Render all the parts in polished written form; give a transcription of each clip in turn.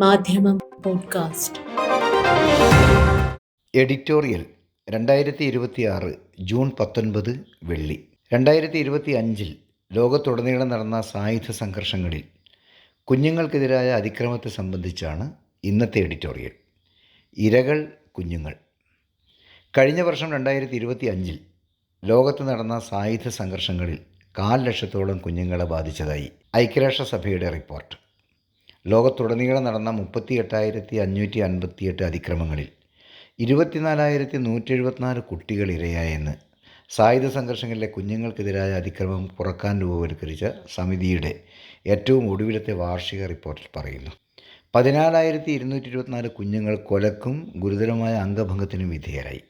മാധ്യമം podcast. Editorial 2026 June 19 വെള്ളി. 2025 ലോകത്തുടനീളം നടന്ന സായുധ സംഘർഷങ്ങളിൽ കുഞ്ഞുങ്ങൾക്കെതിരായ അതിക്രമത്തെ സംബന്ധിച്ചാണ് ഇന്നത്തെ എഡിറ്റോറിയൽ. ഇരകൾ കുഞ്ഞുങ്ങൾ. കഴിഞ്ഞ വർഷം 2025 ലോകത്ത് നടന്ന സായുധ സംഘർഷങ്ങളിൽ 1,00,000-ഓളം കുഞ്ഞുങ്ങളെ ബാധിച്ചതായി ഐക്യരാഷ്ട്രസഭയുടെ റിപ്പോർട്ട്. ലോകത്തുടനീളം നടന്ന 38,558 അതിക്രമങ്ങളിൽ 24,174 കുട്ടികൾ ഇരയായെന്ന് സായുധ സംഘർഷങ്ങളിലെ കുഞ്ഞുങ്ങൾക്കെതിരായ അതിക്രമം കുറക്കാൻ രൂപവത്കരിച്ച സമിതിയുടെ ഏറ്റവും ഒടുവിലത്തെ വാർഷിക റിപ്പോർട്ടിൽ പറയുന്നു. 14,224 കുഞ്ഞുങ്ങൾ കൊലക്കും ഗുരുതരമായ അംഗഭംഗത്തിനും വിധേയരായി.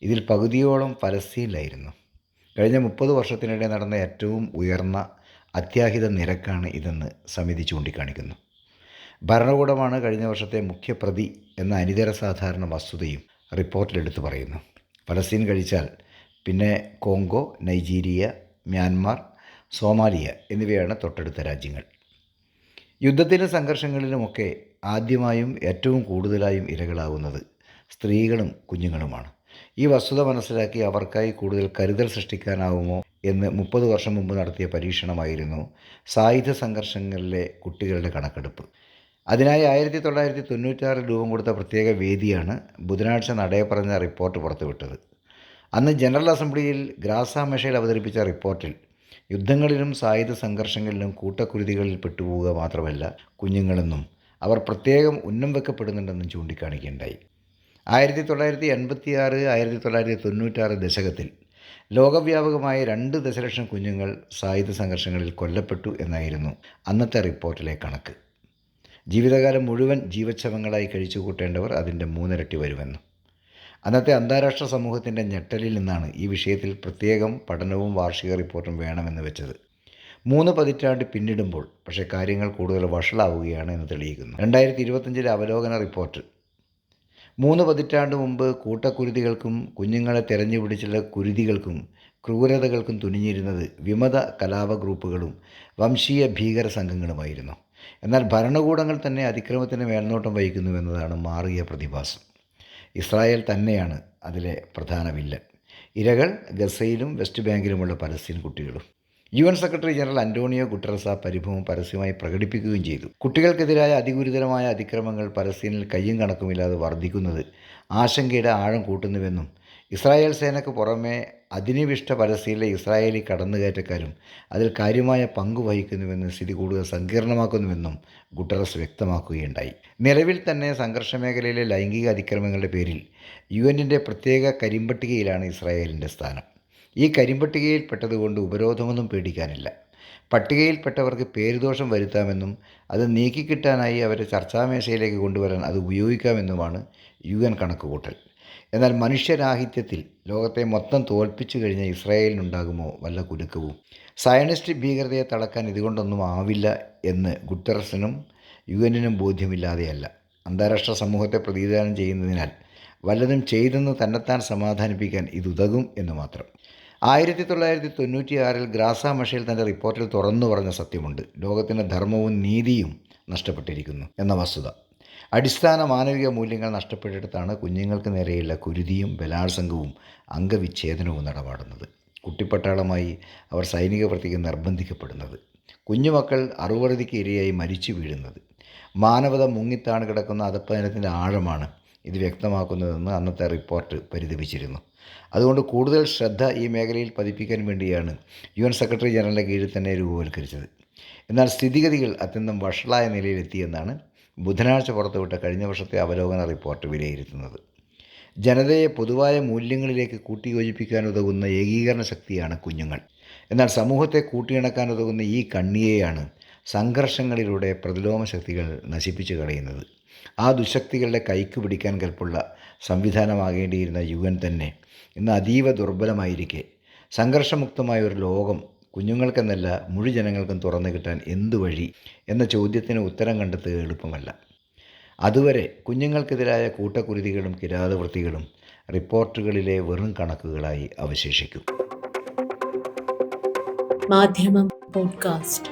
ഇതിൽ പകുതിയോളം പലസ്തീനിലായിരുന്നു. കഴിഞ്ഞ 30 വർഷത്തിനിടെ നടന്ന ഏറ്റവും ഉയർന്ന അത്യാഹിത നിരക്കാണ് ഇതെന്ന് സമിതി ചൂണ്ടിക്കാണിക്കുന്നു. ഭരണകൂടമാണ് കഴിഞ്ഞ വർഷത്തെ മുഖ്യപ്രതി എന്ന അനിതര സാധാരണ വസ്തുതയും റിപ്പോർട്ടിലെടുത്തു പറയുന്നു. പലസ്തീൻ കഴിച്ചാൽ പിന്നെ കോങ്കോ, നൈജീരിയ, മ്യാൻമാർ, സോമാലിയ എന്നിവയാണ് തൊട്ടടുത്ത രാജ്യങ്ങൾ. യുദ്ധത്തിലും സംഘർഷങ്ങളിലുമൊക്കെ ആദ്യമായും ഏറ്റവും കൂടുതലായും ഇരകളാവുന്നത് സ്ത്രീകളും കുഞ്ഞുങ്ങളുമാണ്. ഈ വസ്തുത മനസ്സിലാക്കി അവർക്കായി കൂടുതൽ കരുതൽ സൃഷ്ടിക്കാനാവുമോ എന്ന് 30 വർഷം മുമ്പ് നടത്തിയ പരീക്ഷണമായിരുന്നു സായുധ സംഘർഷങ്ങളിലെ കുട്ടികളുടെ കണക്കെടുപ്പ്. അതിനായി 1996 രൂപം കൊടുത്ത പ്രത്യേക വേദിയാണ് ബുധനാഴ്ച നടയപ്പറഞ്ഞ റിപ്പോർട്ട് പുറത്തുവിട്ടത്. അന്ന് ജനറൽ അസംബ്ലിയിൽ ഗ്രാസ മെഷേൽ അവതരിപ്പിച്ച റിപ്പോർട്ടിൽ യുദ്ധങ്ങളിലും സായുധ സംഘർഷങ്ങളിലും കൂട്ടക്കുരുതികളിൽ പെട്ടുപോവുക മാത്രമല്ല, കുഞ്ഞുങ്ങളെന്നും അവർ പ്രത്യേകം ഉന്നം വെക്കപ്പെടുന്നുണ്ടെന്നും ചൂണ്ടിക്കാണിക്കുകയുണ്ടായി. 1986, 1996 ദശകത്തിൽ ലോകവ്യാപകമായി 2 ദശലക്ഷം കുഞ്ഞുങ്ങൾ സായുധ സംഘർഷങ്ങളിൽ കൊല്ലപ്പെട്ടു എന്നായിരുന്നു അന്നത്തെ റിപ്പോർട്ടിലെ കണക്ക്. ജീവിതകാലം മുഴുവൻ ജീവച്ഛവങ്ങളായി കഴിച്ചു കൂട്ടേണ്ടവർ അതിൻ്റെ 3 ഇരട്ടി വരുമെന്നും. അന്നത്തെ അന്താരാഷ്ട്ര സമൂഹത്തിൻ്റെ ഞെട്ടലിൽ നിന്നാണ് ഈ വിഷയത്തിൽ പ്രത്യേകം പഠനവും വാർഷിക റിപ്പോർട്ടും വേണമെന്ന് വെച്ചത്. 3 പതിറ്റാണ്ട് പിന്നിടുമ്പോൾ പക്ഷേ കാര്യങ്ങൾ കൂടുതൽ വഷളാവുകയാണ് എന്ന് തെളിയിക്കുന്നു 2025 അവലോകന റിപ്പോർട്ട്. 3 പതിറ്റാണ്ട് മുമ്പ് കൂട്ടക്കുരുതികൾക്കും കുഞ്ഞുങ്ങളെ തെരഞ്ഞുപിടിച്ചുള്ള കുരുതികൾക്കും ക്രൂരതകൾക്കും തുനിഞ്ഞിരുന്നത് വിമത കലാപ ഗ്രൂപ്പുകളും വംശീയ ഭീകര സംഘങ്ങളുമായിരുന്നു. എന്നാൽ ഭരണകൂടങ്ങൾ തന്നെ അതിക്രമത്തിന് മേൽനോട്ടം വഹിക്കുന്നുവെന്നതാണ് മാറിയ പ്രതിഭാസം. ഇസ്രായേൽ തന്നെയാണ് അതിലെ പ്രധാന വില്ലൻ. ഇരകൾ ഗസയിലും വെസ്റ്റ് ബാങ്കിലുമുള്ള പലസ്തീൻ കുട്ടികളും. UN secretary general Antonio Guterres ആ പരിഭവം പരസ്യമായി പ്രകടിപ്പിക്കുകയും ചെയ്തു. കുട്ടികൾക്കെതിരായ അതിഗുരുതരമായ അതിക്രമങ്ങൾ പലസ്തീനിൽ കയ്യും കണക്കുമില്ലാതെ വർദ്ധിക്കുന്നത് ആശങ്കയുടെ ആഴം കൂട്ടുന്നുവെന്നും ഇസ്രായേൽ സേനയ്ക്ക് പുറമെ അധിനിവിഷ്ട പലസ്തീനിലെ ഇസ്രായേലി കടന്നുകയറ്റക്കാരും അതിൽ കാര്യമായ പങ്ക് വഹിക്കുന്നുവെന്നും സ്ഥിതി കൂടുതൽ സങ്കീർണമാക്കുന്നുവെന്നും ഗുട്ടറസ് വ്യക്തമാക്കുകയുണ്ടായി. നിലവിൽ തന്നെ സംഘർഷമേഖലയിലെ ലൈംഗിക അതിക്രമങ്ങളുടെ പേരിൽ UN-ൻ്റെ പ്രത്യേക കരിമ്പട്ടികയിലാണ് ഇസ്രായേലിൻ്റെ സ്ഥാനം. ഈ കരിമ്പട്ടികയിൽ പെട്ടതുകൊണ്ട് ഉപരോധമൊന്നും പേടിക്കാനില്ല. പട്ടികയിൽപ്പെട്ടവർക്ക് പേരുദോഷം വരുത്താമെന്നും അത് നീക്കിക്കിട്ടാനായി അവരെ ചർച്ചാമേശയിലേക്ക് കൊണ്ടുവരാൻ അത് ഉപയോഗിക്കാമെന്നുമാണ് UN കണക്കുകൂട്ടൽ. എന്നാൽ മനുഷ്യരാഹിത്യത്തിൽ ലോകത്തെ മൊത്തം തോൽപ്പിച്ചു കഴിഞ്ഞ ഇസ്രായേലിനുണ്ടാകുമോ വല്ല കുലുക്കവും? സയനിസ്റ്റ് ഭീകരതയെ തളക്കാൻ ഇതുകൊണ്ടൊന്നും ആവില്ല എന്ന് ഗുട്ടറസിനും UN-നും ബോധ്യമില്ലാതെയല്ല. അന്താരാഷ്ട്ര സമൂഹത്തെ പ്രതിനിധാനം ചെയ്യുന്നതിനാൽ വല്ലതും ചെയ്തെന്ന് തന്നെത്താൻ സമാധാനിപ്പിക്കാൻ ഇതുതകും എന്ന് മാത്രം. 1996 ഗ്രാസ മെഷേൽ തൻ്റെ റിപ്പോർട്ടിൽ തുറന്നു പറഞ്ഞ സത്യമുണ്ട്. ലോകത്തിന് ധർമ്മവും നീതിയും നഷ്ടപ്പെട്ടിരിക്കുന്നു എന്ന വസ്തുത. അടിസ്ഥാന മാനവിക മൂല്യങ്ങൾ നഷ്ടപ്പെട്ടിടത്താണ് കുഞ്ഞുങ്ങൾക്ക് നേരെയുള്ള കുരുതിയും ബലാത്സംഗവും അംഗവിച്ഛേദനവും നടപാടുന്നത്. കുട്ടിപ്പട്ടാളമായി അവർ സൈനിക വൃത്തിക്ക് നിർബന്ധിക്കപ്പെടുന്നത്. കുഞ്ഞുമക്കൾ അറുവറുതിക്ക് ഇരയായി മരിച്ചു വീഴുന്നത്. മാനവത മുങ്ങിത്താണ് കിടക്കുന്ന അധപ്പതനത്തിൻ്റെ ആഴമാണ് ഇത് വ്യക്തമാക്കുന്നതെന്ന് അന്നത്തെ റിപ്പോർട്ട് പരിതപിച്ചിരുന്നു. അതുകൊണ്ട് കൂടുതൽ ശ്രദ്ധ ഈ മേഖലയിൽ പതിപ്പിക്കാൻ വേണ്ടിയാണ് UN സെക്രട്ടറി ജനറലിൻ്റെ കീഴിൽ തന്നെ രൂപവത്കരിച്ചത്. എന്നാൽ സ്ഥിതിഗതികൾ അത്യന്തം വഷളായ നിലയിലെത്തിയെന്നാണ് ബുധനാഴ്ച പുറത്തുവിട്ട കഴിഞ്ഞ വർഷത്തെ അവലോകന റിപ്പോർട്ട് വിലയിരുത്തുന്നത്. ജനതയെ പൊതുവായ മൂല്യങ്ങളിലേക്ക് കൂട്ടിയോജിപ്പിക്കാനുതകുന്ന ഏകീകരണ ശക്തിയാണ് കുഞ്ഞുങ്ങൾ. എന്നാൽ സമൂഹത്തെ കൂട്ടിയിണക്കാനുതകുന്ന ഈ കണ്ണിയെയാണ് സംഘർഷങ്ങളിലൂടെ പ്രതിലോമ ശക്തികൾ നശിപ്പിച്ചു കളയുന്നത്. ആ ദുശക്തികളുടെ കൈക്ക് പിടിക്കാൻ കെൽപ്പുള്ള സംവിധാനമാകേണ്ടിയിരുന്ന UN തന്നെ ഇന്ന് അതീവ ദുർബലമായിരിക്കെ സംഘർഷമുക്തമായ ഒരു ലോകം കുഞ്ഞുങ്ങൾക്കെന്നല്ല മുഴുജനങ്ങൾക്കും തുറന്നു കിട്ടാൻ എന്തു വഴി എന്ന ചോദ്യത്തിന് ഉത്തരം കണ്ടെത്തുക എളുപ്പമല്ല. അതുവരെ കുഞ്ഞുങ്ങൾക്കെതിരായ കൂട്ടക്കുരുതികളും കിരാതവൃത്തികളും റിപ്പോർട്ടുകളിലെ വെറും കണക്കുകളായി അവശേഷിക്കും. മാധ്യമം പോഡ്കാസ്റ്റ്.